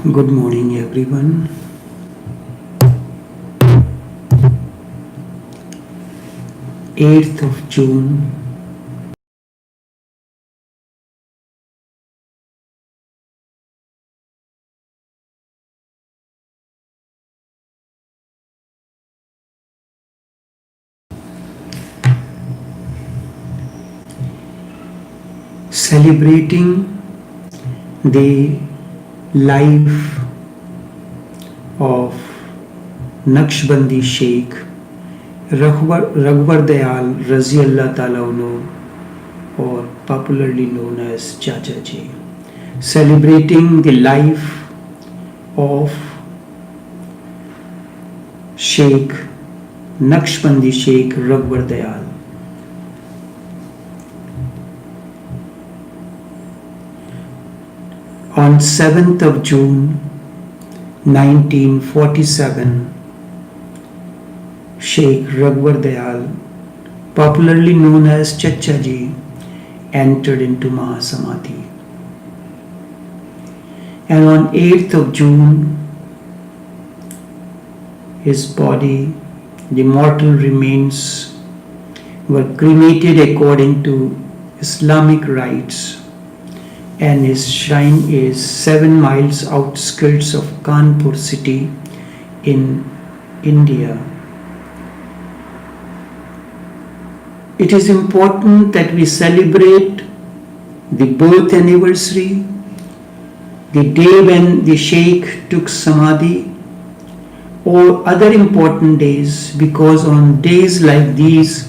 Good morning, everyone. June 8th, celebrating the life of Naqshbandi Sheikh Raghuber Dayal Raziallah Ta'ala or popularly known as Chacha Ji. Celebrating the life of Sheikh Naqshbandi Sheikh Raghuber Dayal. On 7th of June 1947, Sheikh Raghuber Dayal, popularly known as Chacha Ji, entered into Mahasamadhi. And on 8th of June, his body, the mortal remains, were cremated according to Islamic rites, and his shrine is 7 miles outskirts of Kanpur city in India. It is important that we celebrate the birth anniversary, the day when the Sheikh took Samadhi, or other important days, because on days like these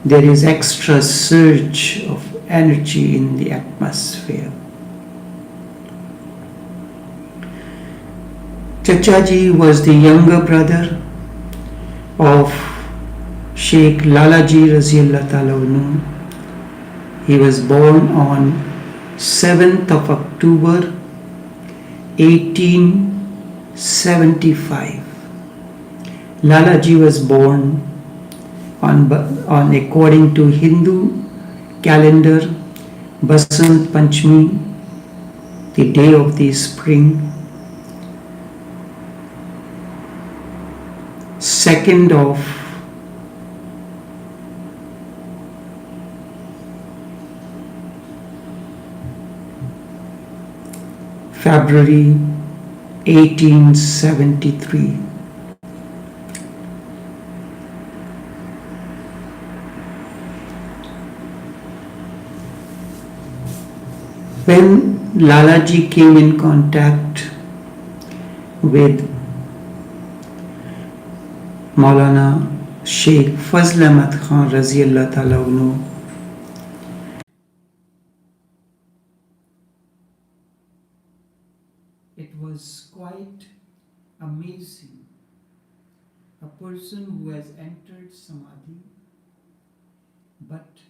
there is extra surge of energy in the atmosphere. Chachaji was the younger brother of Sheikh Lalaji Raziallah Ta'ala. He was born on 7th of October 1875. Lalaji was born on according to Hindu calendar Basant Panchami, the day of the spring, 2nd of February 1873. When Lalaji came in contact with Maulana Sheikh Fazl Ahmad Khan Raziallah Ta'ala, it was quite amazing. A person who has entered Samadhi, but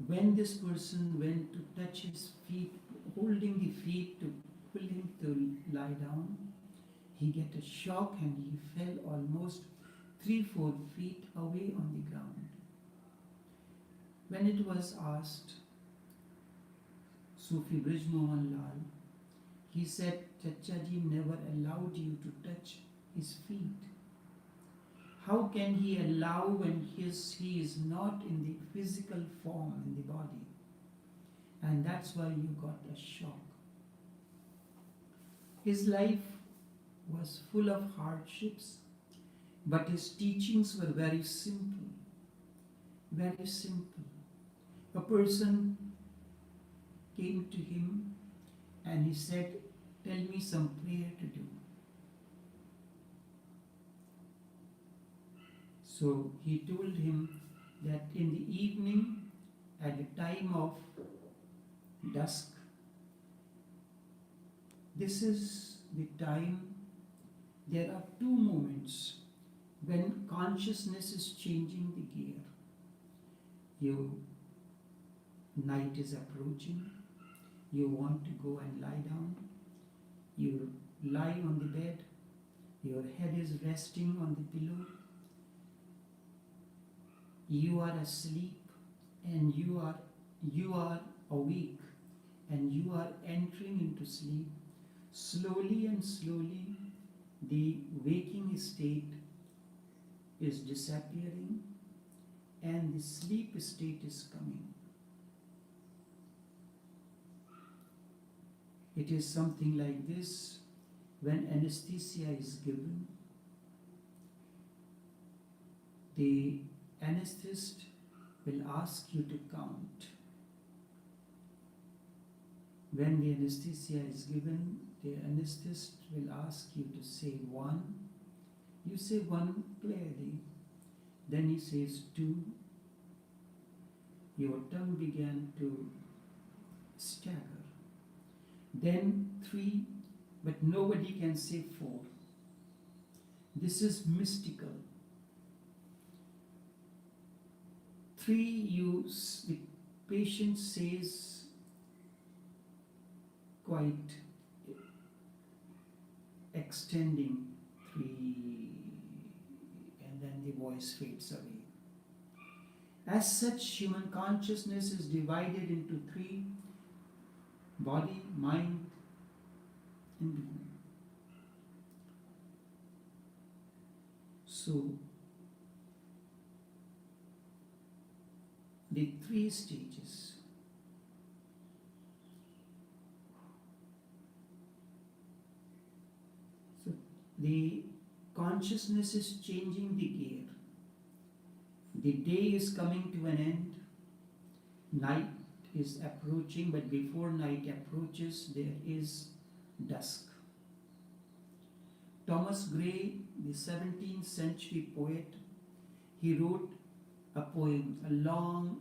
when this person went to touch his feet, holding the feet to pull him to lie down, he get a shock and he fell almost 3-4 feet away on the ground. When it was asked Sufi Brij Mohan Lal, he said Chachaji never allowed you to touch his feet. How can he allow when he is not in the physical form in the body? And that's why you got a shock. His life was full of hardships, but his teachings were very simple. Very simple. A person came to him and he said, "Tell me some prayer to do." So he told him that in the evening, at the time of dusk, this is the time, there are 2 moments when consciousness is changing the gear. Your night is approaching, you want to go and lie down, you lie on the bed, your head is resting on the pillow, you are asleep and you are awake and you are entering into sleep. Slowly and slowly, the waking state is disappearing and the sleep state is coming. It is something like this: when anesthesia is given, the anesthetist will ask you to count. When the anesthesia is given, the anesthetist will ask you to say 1. You say 1 clearly. Then he says 2. Your tongue began to stagger. Then 3, but nobody can say 4. This is mystical. 3, the patient says quite extending 3, and then the voice fades away. As such, human consciousness is divided into 3: body, mind, and being. So, the 3 stages. So, the consciousness is changing the gear. The day is coming to an end. Night is approaching, but before night approaches, there is dusk. Thomas Gray, the 17th century poet, he wrote a poem, a long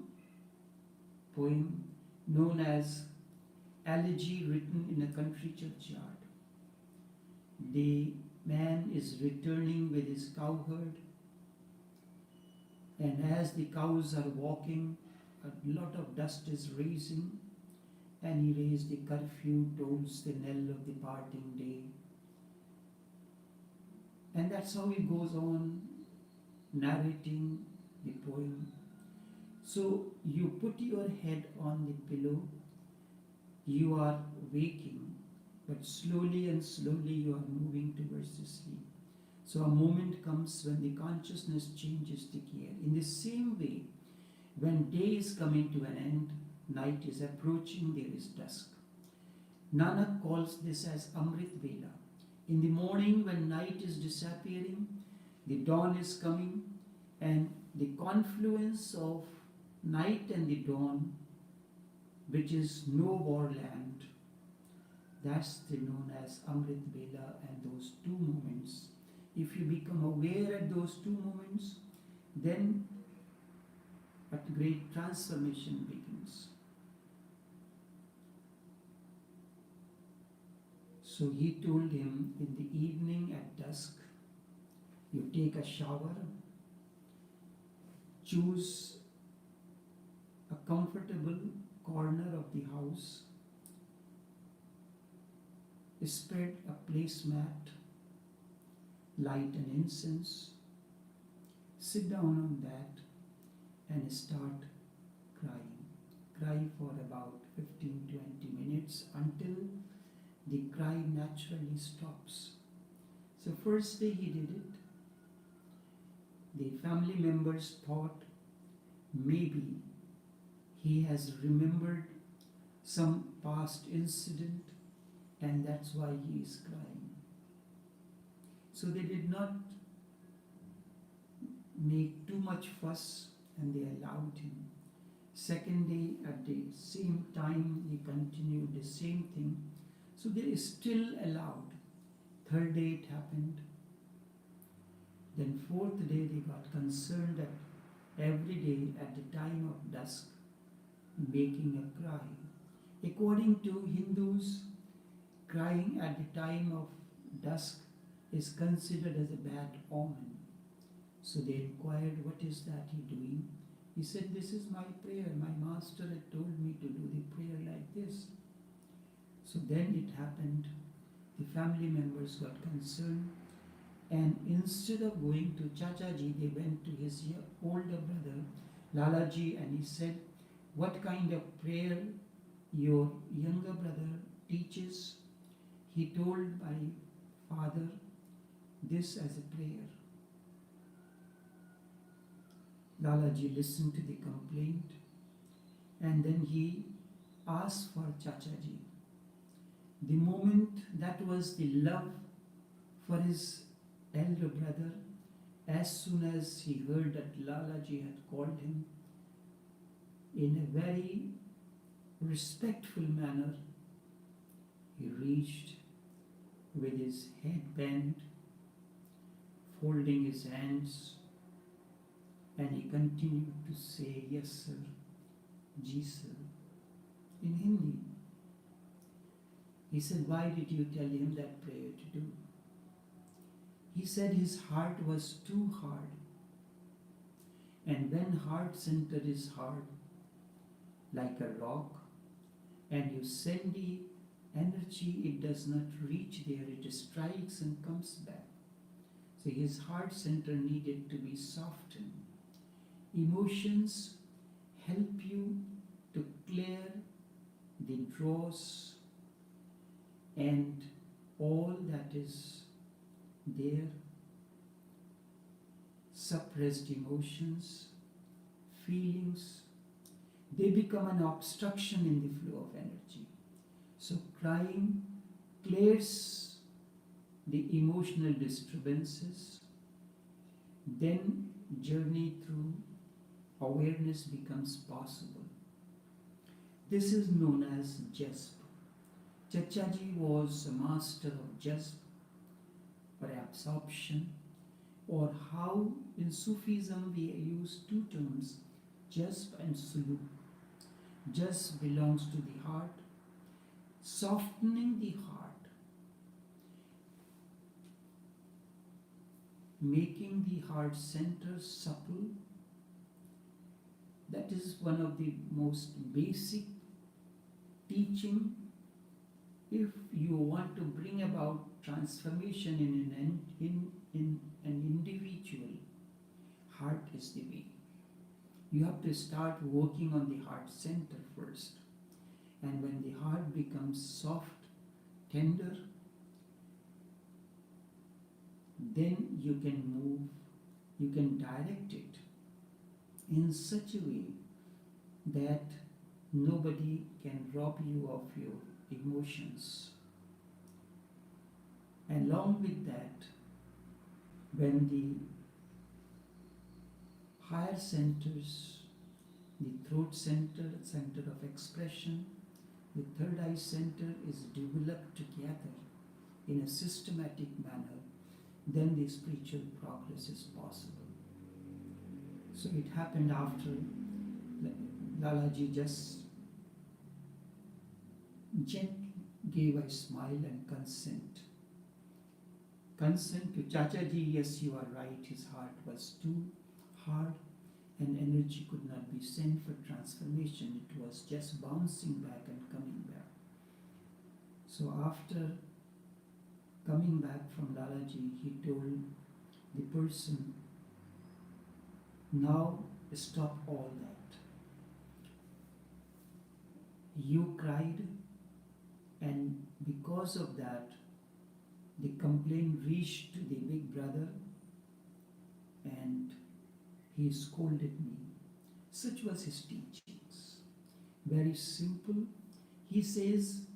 poem known as Elegy Written in a Country Churchyard. The man is returning with his cowherd, and as the cows are walking, a lot of dust is rising, and he raised the curfew, tolls the knell of the parting day. And that's how he goes on narrating the poem. So you put your head on the pillow, you are waking, but slowly and slowly you are moving towards the sleep. So a moment comes when the consciousness changes the gear. In the same way, when day is coming to an end, night is approaching, there is dusk. Nanak calls this as Amrit Vela. In the morning, when night is disappearing, the dawn is coming, and the confluence of night and the dawn, which is no war land, that's known as Amrit Vela, and those 2 moments. If you become aware at those 2 moments, then a great transformation begins. So he told him, in the evening at dusk, you take a shower, choose a comfortable corner of the house, spread a placemat, light an incense, sit down on that and start crying. Cry for about 15-20 minutes until the cry naturally stops. So first day he did it. The family members thought maybe he has remembered some past incident and that's why he is crying. So they did not make too much fuss and they allowed him. Second day at the same time he continued the same thing. So they is still allowed. Third day it happened. Then fourth day they got concerned that every day at the time of dusk making a cry. According to Hindus, crying at the time of dusk is considered as a bad omen. So they inquired, what is that he doing? He said, this is my prayer. My master had told me to do the prayer like this. So then it happened. The family members got concerned, and instead of going to Chachaji, they went to his older brother, Lalaji, and he said, what kind of prayer your younger brother teaches? he told my father this as a prayer. Lalaji listened to the complaint and then he asked for Chachaji. The moment that was the love for his elder brother, as soon as he heard that Lalaji had called him in a very respectful manner, he reached with his head bent, folding his hands, and he continued to say, "Yes, sir, ji, sir," in Hindi. He said, "Why did you tell him that prayer to do?" He said his heart was too hard. And when heart center is hard, like a rock, and you send the energy, it does not reach there, it strikes and comes back. So his heart center needed to be softened. Emotions help you to clear the dross and all that is there, suppressed emotions, feelings, they become an obstruction in the flow of energy. So crying clears the emotional disturbances, then journey through awareness becomes possible. This is known as jasp. Chachaji was a master of jasp, or absorption, or how in Sufism we use two terms, jasp and sulu. Jasp belongs to the heart, softening the heart, making the heart center supple. That is one of the most basic teaching. If you want to bring about transformation in an individual, heart is the way. You have to start working on the heart center first. And when the heart becomes soft, tender, then you can move, you can direct it in such a way that nobody can rob you of your emotions. And along with that, when the higher centers, the throat center, center of expression, the third eye center is developed together in a systematic manner, then the spiritual progress is possible. So it happened after Lalaji just gently gave a smile and consent. Consent to Chachaji, yes, you are right, his heart was too hard and energy could not be sent for transformation. It was just bouncing back and coming back. So after coming back from Lalaji, he told the person, now stop all that. You cried, and because of that, the complaint reached to the big brother and he scolded me. Such was his teachings. Very simple. He says,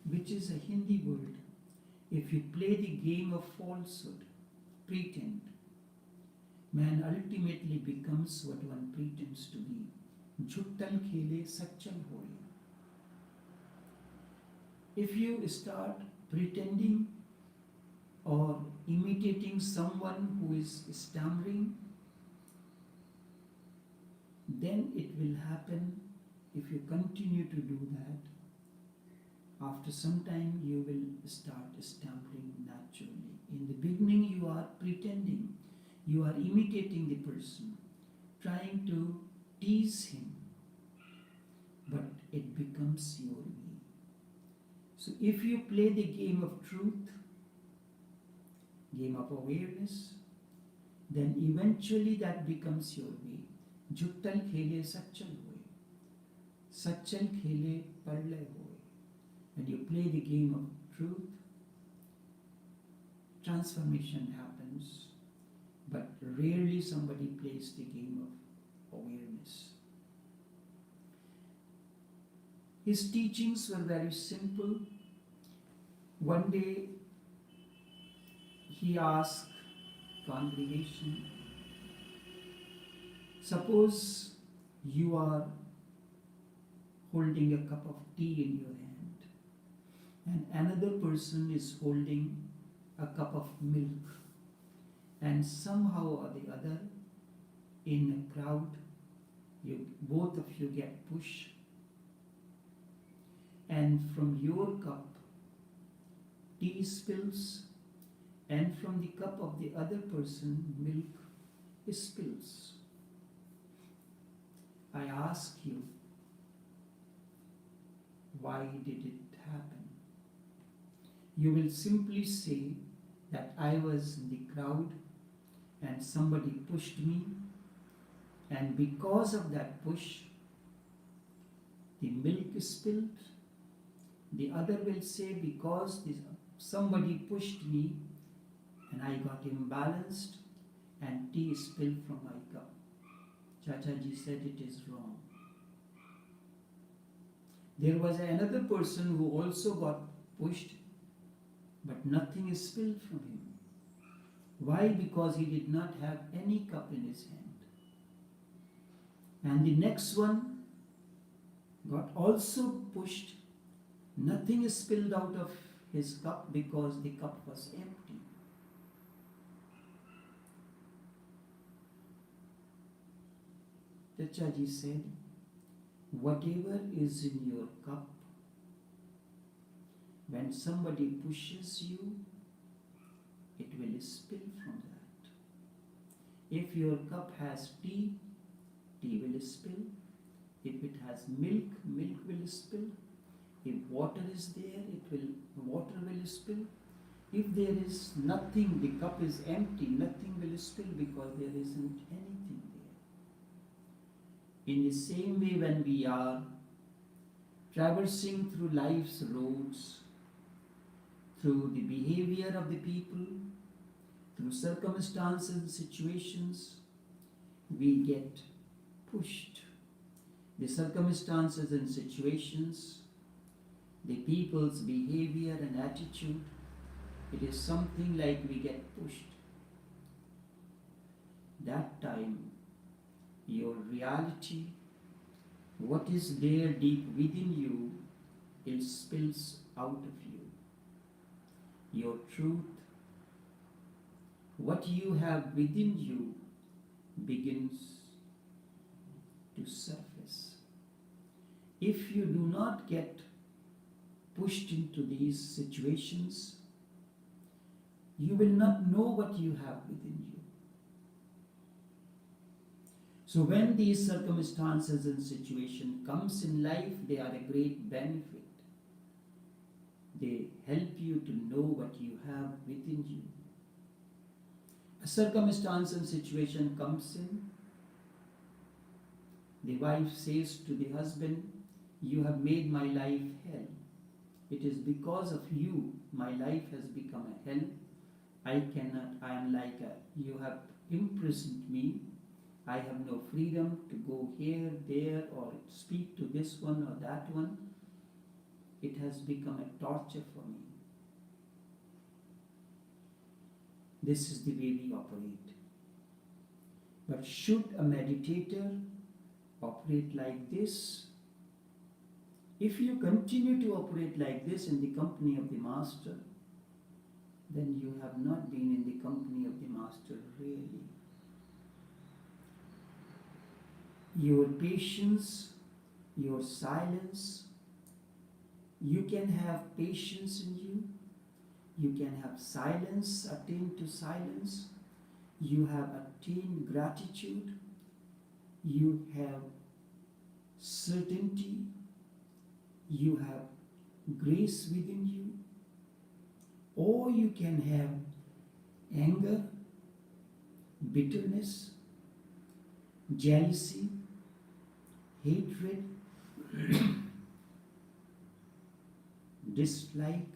which is a Hindi word, if you play the game of falsehood, pretend, man ultimately becomes what one pretends to be. Jhuttal khele sachal hoye. If you start pretending or imitating someone who is stammering, then it will happen. If you continue to do that, after some time you will start stammering naturally. In the beginning you are pretending, you are imitating the person, trying to tease him, but it becomes your way. So if you play the game of truth, game of awareness, then eventually that becomes your way. Jhuttal khele sachal hoye. Sachal khele parlay hoye. When you play the game of truth, transformation happens, but rarely somebody plays the game of awareness. His teachings were very simple. One day he asked congregation, suppose you are holding a cup of tea in your hand and another person is holding a cup of milk, and somehow or the other in a crowd both of you get pushed, and from your cup tea spills, and from the cup of the other person milk spills. I ask you, why did it happen? You will simply say that I was in the crowd and somebody pushed me, and because of that push the milk spilled. The other will say, because somebody pushed me and I got imbalanced and tea spilled from my cup. Chachaji said it is wrong. There was another person who also got pushed, but nothing is spilled from him. Why? Because he did not have any cup in his hand. And the next one got also pushed. Nothing is spilled out of his cup because the cup was empty. Chachaji said, whatever is in your cup, when somebody pushes you, it will spill from that. If your cup has tea, tea will spill. If it has milk, milk will spill. If water is there, water will spill. If there is nothing, the cup is empty, nothing will spill because there isn't anything there. In the same way, when we are traversing through life's roads, through the behavior of the people, through circumstances and situations, we get pushed. The circumstances and situations, the people's behavior and attitude, it is something like we get pushed. That time, your reality, what is there deep within you, it spills out of you. Your truth, what you have within you, begins to surface. If you do not get pushed into these situations, you will not know what you have within you. So when these circumstances and situation comes in life, they are a great benefit. They help you to know what you have within you. A circumstance and situation comes in, the wife says to the husband, you have made my life hell. It is because of you my life has become a hell. You have imprisoned me. I have no freedom to go here, there, or speak to this one or that one. It has become a torture for me. This is the way we operate. But should a meditator operate like this? If you continue to operate like this in the company of the Master, then you have not been in the company of the Master really. Your patience, your silence, you can have patience in you, you can have silence, attain to silence, you have attained gratitude, you have certainty, you have grace within you, or you can have anger, bitterness, jealousy, hatred, dislike,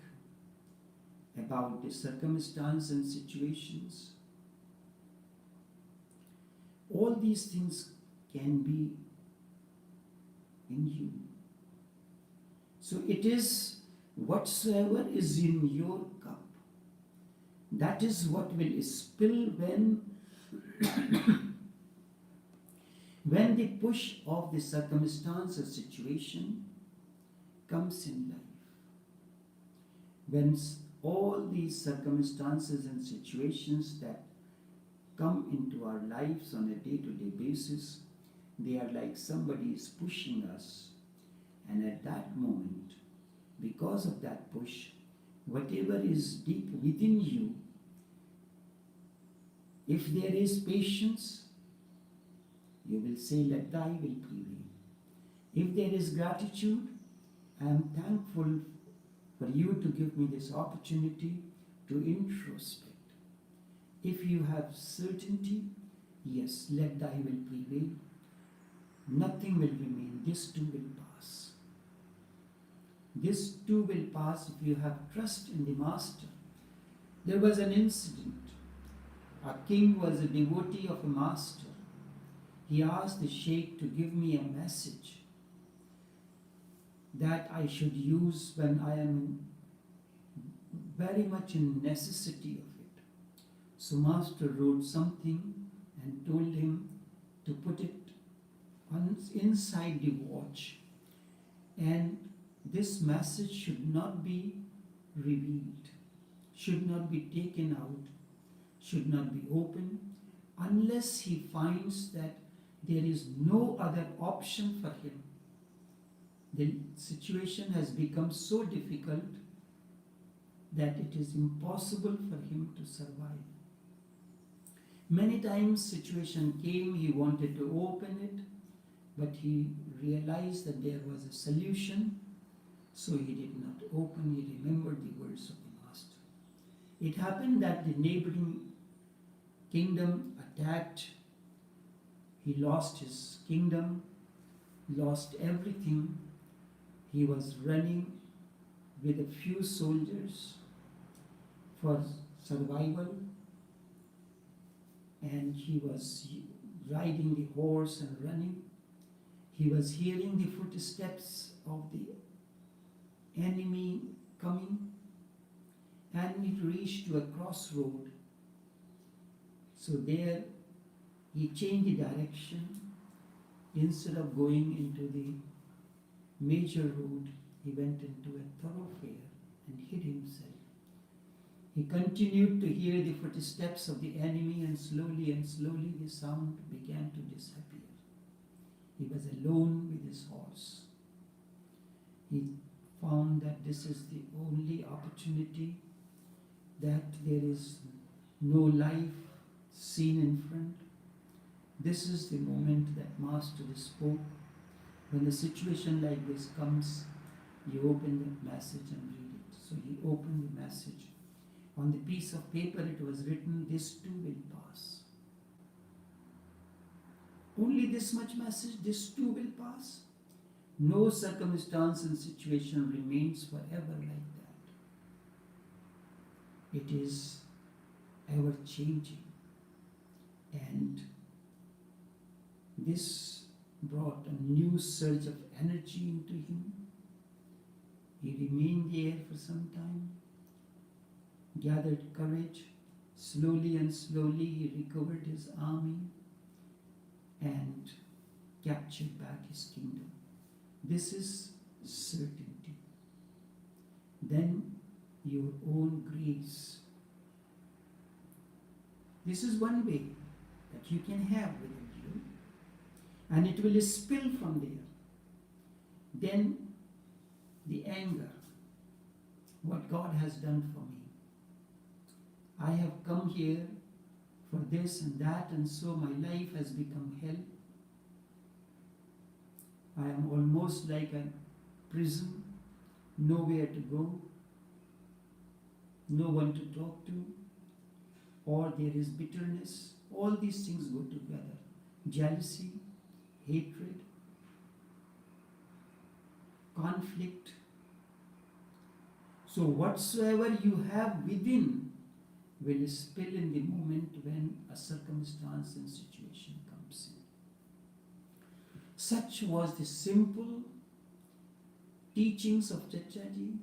about the circumstance and situations. All these things can be in you. So it is whatsoever is in your cup. That is what will spill when when the push of the circumstance or situation comes in life. When all these circumstances and situations that come into our lives on a day-to-day basis, they are like somebody is pushing us, and at that moment, because of that push, whatever is deep within you, if there is patience, you will say, let thy will prevail. If there is gratitude, I am thankful for you to give me this opportunity to introspect. If you have certainty, yes, let thy will prevail. Nothing will remain. This too will pass. This too will pass if you have trust in the Master. There was an incident. A king was a devotee of a master. He asked the Sheikh to give me a message that I should use when I am very much in necessity of it. So Master wrote something and told him to put it inside the watch, and this message should not be revealed, should not be taken out, should not be opened, unless he finds that there is no other option for him. The situation has become so difficult that it is impossible for him to survive. Many times situation came, he wanted to open it, but he realized that there was a solution, so he did not open. He remembered the words of the Master. It happened that the neighboring kingdom attacked. He lost his kingdom, lost everything. He was running with a few soldiers for survival, and he was riding the horse and running. He was hearing the footsteps of the enemy coming, and he reached to a crossroad. So there he changed the direction. Instead of going into the major road, he went into a thoroughfare and hid himself. He continued to hear the footsteps of the enemy, and slowly the sound began to disappear. He was alone with his horse. He found that this is the only opportunity, that there is no life seen in front. This is the moment that Master spoke. When a situation like this comes, you open that message and read it. So he opened the message. On the piece of paper it was written, this too will pass. Only this much message, this too will pass. No circumstance and situation remains forever like that. It is ever changing. And this brought a new surge of energy into him. He remained there for some time, gathered courage. Slowly he recovered his army and captured back his kingdom. This is certainty. Then your own grace. This is one way that you can have within you, and it will spill from there. Then the anger, what God has done for me. I have come here for this and that, and so my life has become hell. I am almost like a prison, nowhere to go, no one to talk to, or there is bitterness. All these things go together. Jealousy, hatred, conflict. So whatsoever you have within will spill in the moment when a circumstance and situation comes in. Such was the simple teachings of Chachaji,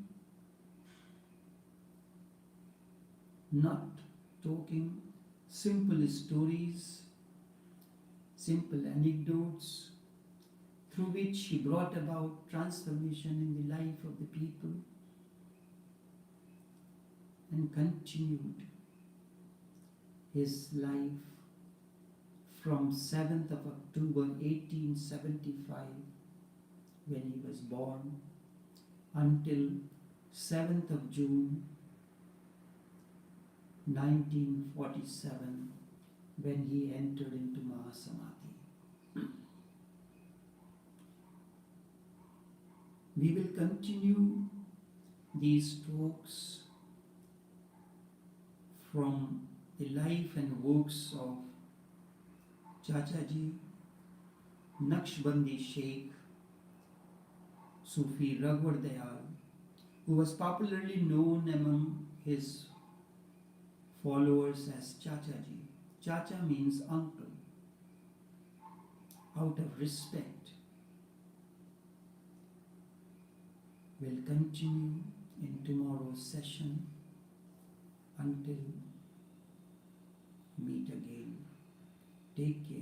not talking simple stories, simple anecdotes, through which he brought about transformation in the life of the people and continued his life from 7th of October 1875, when he was born, until 7th of June 1947, when he entered into Mahasamadhi. We will continue these talks from the life and works of Chachaji, Naqshbandi Sheikh, Sufi Raghuber Dayal, who was popularly known among his followers as Chachaji. Chacha means uncle. Out of respect, we'll continue in tomorrow's session. Until meet again, take care.